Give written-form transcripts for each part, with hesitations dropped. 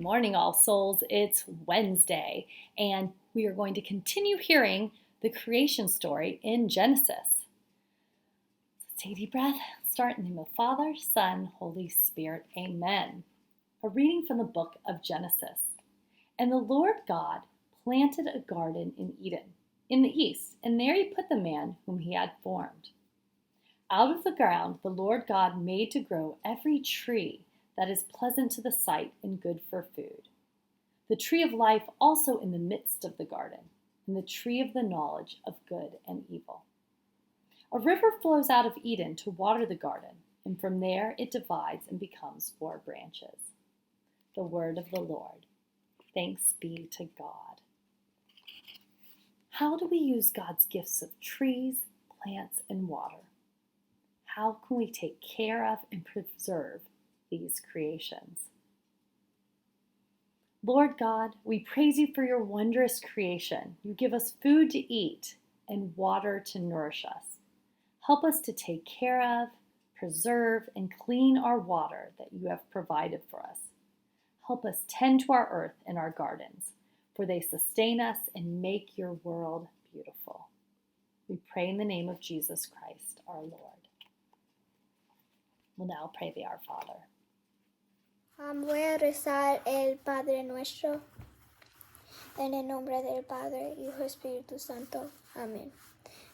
morning, All Souls. It's Wednesday, and we are going to continue hearing the creation story in Genesis. Take a deep breath. Start in the name of Father, Son, Holy Spirit. Amen. A reading from the book of Genesis. And the Lord God planted a garden in Eden, in the east, and there he put the man whom he had formed. Out of the ground the Lord God made to grow every tree that is pleasant to the sight and good for food. The tree of life also in the midst of the garden, and the tree of the knowledge of good and evil. A river flows out of Eden to water the garden, and from there it divides and becomes 4 branches. The word of the Lord. Thanks be to God. How do we use God's gifts of trees, plants, and water? How can we take care of and preserve these creations? Lord God, we praise you for your wondrous creation. You give us food to eat and water to nourish us. Help us to take care of, preserve, and clean our water that you have provided for us. Help us tend to our earth and our gardens, for they sustain us and make your world beautiful. We pray in the name of Jesus Christ, our Lord. We'll now pray the Our Father. Voy a rezar el Padre Nuestro, en el nombre del Padre, Hijo y Espíritu Santo. Amén.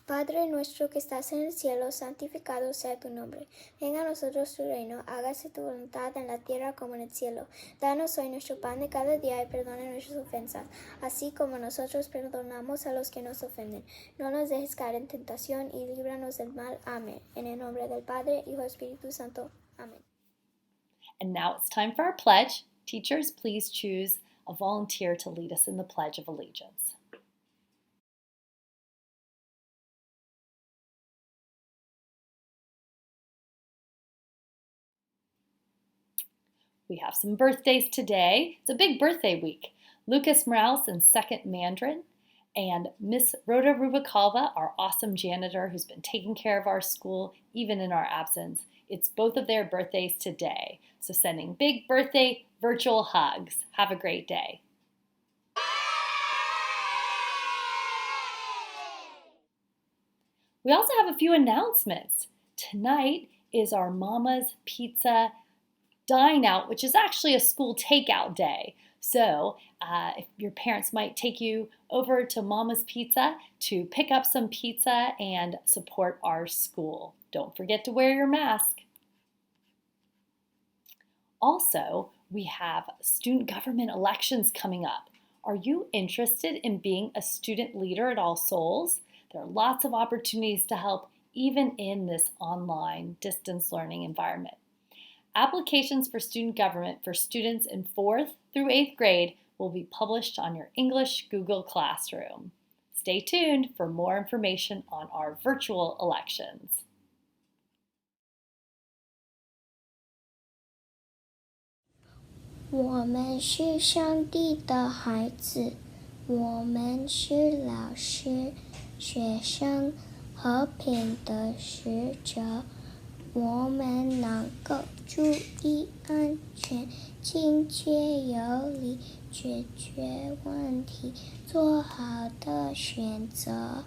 Padre nuestro que estás en el cielo, santificado sea tu nombre. Venga a nosotros tu reino, hágase tu voluntad en la tierra como en el cielo. Danos hoy nuestro pan de cada día y perdona nuestras ofensas, así como nosotros perdonamos a los que nos ofenden. No nos dejes caer en tentación y líbranos del mal. Amén. En el nombre del Padre, Hijo y Espíritu Santo. Amén. And now it's time for our pledge. Teachers, please choose a volunteer to lead us in the Pledge of Allegiance. We have some birthdays today. It's a big birthday week. Lucas Morales in 2nd Mandarin, and Miss Rhoda Rubalcaba, our awesome janitor who's been taking care of our school even in our absence. It's both of their birthdays today. So sending big birthday virtual hugs. Have a great day. We also have a few announcements. Tonight is our Mama's Pizza Dine Out, which is actually a school takeout day. So if your parents might take you over to Mama's Pizza to pick up some pizza and support our school. Don't forget to wear your mask. Also, we have student government elections coming up. Are you interested in being a student leader at All Souls? There are lots of opportunities to help even in this online distance learning environment. Applications for student government for students in 4th through 8th grade will be published on your English Google Classroom. Stay tuned for more information on our virtual elections.我们是上帝的孩子，我们是老师、学生、和平的使者。我们能够注意安全，清洁有力，解决问题，做好的选择。